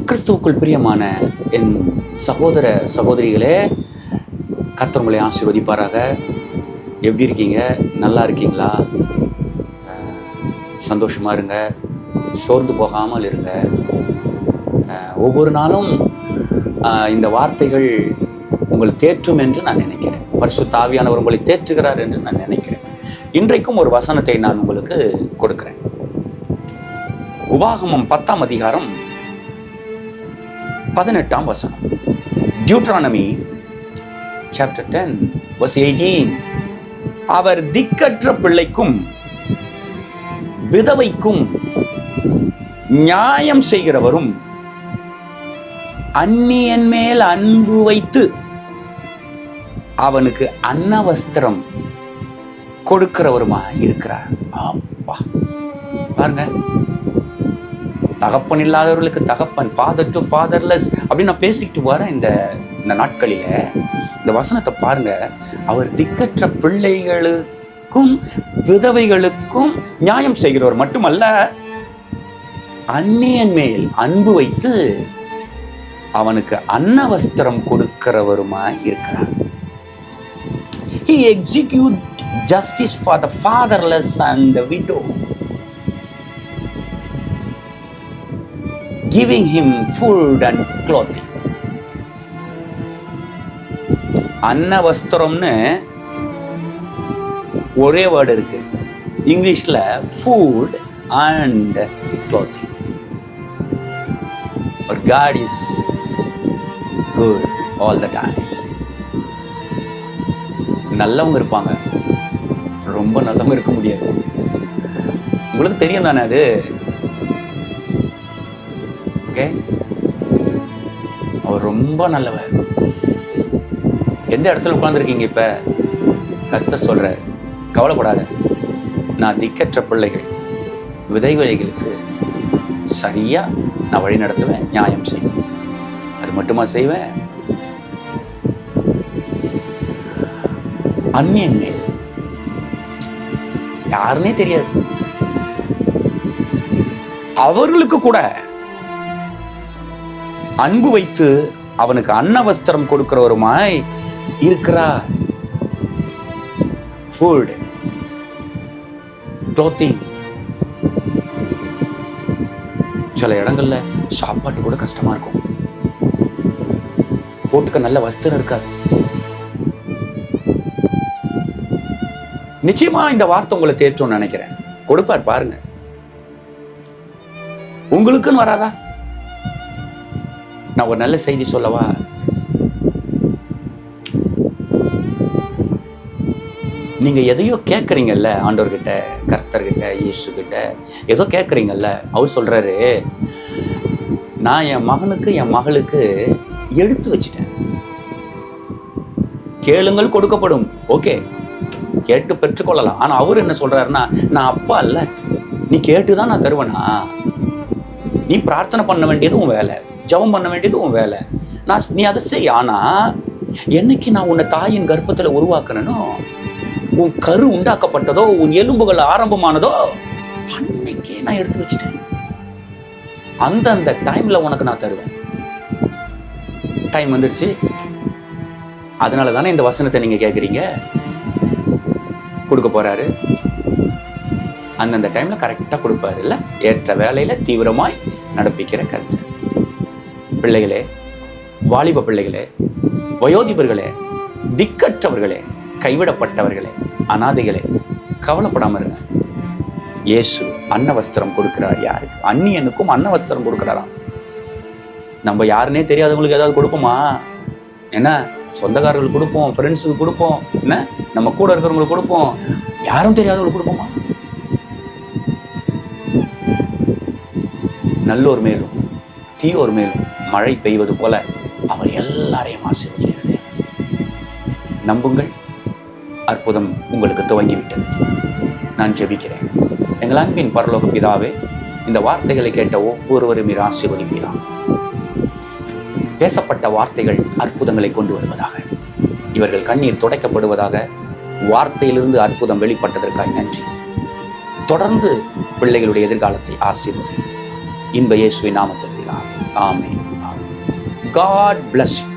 கிறிஸ்துவுக்குள் பிரியமான என் சகோதர சகோதரிகளே, கர்த்தர் உங்களை ஆசீர்வதிப்பாராக. எப்படி இருக்கீங்க? நல்லா இருக்கீங்களா? சந்தோஷமாக இருங்க, சோர்ந்து போகாமல் இருங்க. ஒவ்வொரு நாளும் இந்த வார்த்தைகள் உங்களை தேற்றும் என்று நான் நினைக்கிறேன். பரிசுத்த ஆவியானவர் உங்களை தேற்றுகிறார் என்று நான் நினைக்கிறேன். இன்றைக்கும் ஒரு வசனத்தை நான் உங்களுக்கு கொடுக்கிறேன். உபாகமம் 10ஆம் அதிகாரம் 18ஆம் வசனம். Deuteronomy chapter 10 verse 18. அவர் திக்கற்ற பிள்ளைக்கும் விதவைக்கும் நியாயம் செய்கிறவரும் அந்நியன் மேல் அன்பு வைத்து அவனுக்கு அன்னவஸ்திரம் கொடுக்கிறவருமா இருக்கிறார். அப்பா பாருங்க, தகப்பன் இல்லாதவர்களுக்கு தகப்பன், ஃபாதர் டு ஃபாதர்லெஸ் அப்படின்னு நான் பேசிக்கிட்டு வரேன். இந்த நாட்களில இந்த வசனத்தை பாருங்க. அவர் திக்கற்ற பிள்ளைகளுக்கும் விதவைகளுக்கும் நியாயம் செய்கிறவர் மட்டுமல்ல, அந்நியன் மேல் அன்பு வைத்து அவனுக்கு அன்னவஸ்திரம் கொடுக்கிறவருமா இருக்கிறார். He execute justice for the fatherless and the widow, giving him food and clothing. அன்னவஸ்திரம்னு ஒரே வேர்டு இருக்கு இங்கிலீஷ்ல, food and clothing. But God is good all the time. நல்லவங்க இருப்பாங்க, ரொம்ப நல்லவங்க இருக்க முடியாது. உங்களுக்கு தெரியும் தானே அது? அவர் ரொம்ப நல்லவர். எந்த இடத்துல உட்கார்ந்துருக்கீங்க இப்ப? கர்த்தர் சொல்ற, கவலைப்படாத, நான் திக்கற்ற பிள்ளைகள் விதைவழிகளுக்கு சரியா நான் வழி நடத்துவேன், நியாயம் செய்வேன். அது மட்டுமா செய்வேன்? அந்நியன் மேல், யாருன்னே தெரியாது அவர்களுக்கு கூட அன்பு வைத்து அவனுக்கு அன்னவஸ்திரம் கொடுக்கிறவருமாய் இருக்கிறார். Food, clothing. சில இடங்கள்ல சாப்பாட்டு கூட கஷ்டமா இருக்கும், போட்டுக்க நல்ல வஸ்திரம் இருக்காது. நிச்சயமா இந்த வார்த்தை உங்களை தேற்றும்னு நினைக்கிறேன். கொடுப்பார் பாருங்க. உங்களுக்குன்னு வராதா? நான் ஒரு நல்ல செய்தி சொல்லவா? நீங்க எதையோ கேட்குறீங்கல்ல, ஆண்டவர்கிட்ட, கர்த்தர்கிட்ட, இயேசு கிட்ட ஏதோ கேட்குறீங்கல்ல. அவர் சொல்றாரு, நான் என் மகனுக்கு என் மகளுக்கு எடுத்து வச்சிட்டேன். கேளுங்கள் கொடுக்கப்படும். ஓகே, கேட்டு பெற்றுக்கொள்ளலாம். ஆனா அவர் என்ன சொல்றாருன்னா, நான் அப்பா இல்ல, நீ கேட்டுதான் நான் தருவேனா? நீ பிரார்த்தனை பண்ண வேண்டியது உன் வேலை, ஜெபம் பண்ண வேண்டியது உன் வேலை. நீ அதை செய். ஆனா என்னைக்கு நான் உன்னை தாயின் கர்ப்பத்துல உருவாக்கணும், உன் கரு உண்டாக்கப்பட்டதோ, உன் எலும்புகள் ஆரம்பமானதோ, அன்னைக்கே நான் எடுத்து வச்சுட்டேன். அந்த டைம்ல உனக்கு நான் தருவேன். டைம் வந்துருச்சு. அதனால தானே இந்த வசனத்தை நீங்க கேட்குறீங்க. கொடுக்க போறாரு. அந்தந்த டைம்ல கரெக்டா கொடுப்பாரு இல்ல, ஏற்ற வேலையில தீவிரமாய் நடப்பிக்கிற கர்த்தர். பிள்ளைகளே, வாலிப பிள்ளைகளே, வயோதிபர்களே, திக்கற்றவர்களே, கைவிடப்பட்டவர்களே, அனாதைகளே, கவலைப்படாம இருங்க. இயேசு அன்னவஸ்திரம் கொடுக்கிறார். யாருக்கு? அந்நியனுக்கும் அன்னவஸ்திரம் கொடுக்கிறாராம். நம்ம யாருன்னே தெரியாதவங்களுக்கு ஏதாவது கொடுப்போமா? என்ன, சொந்தக்காரர்களுக்கு கொடுப்போம், ஃப்ரெண்ட்ஸுக்கு கொடுப்போம், என்ன நம்ம கூட இருக்கிறவங்களுக்கு கொடுப்போம். யாரும் தெரியாதவங்களுக்கு கொடுப்போமா? நல்லோர் மேலும் தீயோர் மேலும் மழை பெய்வது போல அவர் எல்லாரையும் ஆசீர்வதிக்கிறது. நம்புங்கள், அற்புதம் உங்களுக்கு துவங்கிவிட்டது. நான் ஜெபிக்கிறேன். எங்கள் அன்பின் பரலோக பிதாவே, இந்த வார்த்தைகளை கேட்ட ஒவ்வொருவரும் நீர் ஆசீர்வதிப்பீராக. பேசப்பட்ட வார்த்தைகள் அற்புதங்களை கொண்டு வருவதாக, இவர்கள் கண்ணீர் துடைக்கப்படுவதாக. வார்த்தையிலிருந்து அற்புதம் வெளிப்பட்டதற்காக நன்றி. தொடர்ந்து பிள்ளைகளுடைய எதிர்காலத்தை ஆசீர்வதி. இன்ப இயேசுவின் நாமத்தில் ஆமென். God bless you.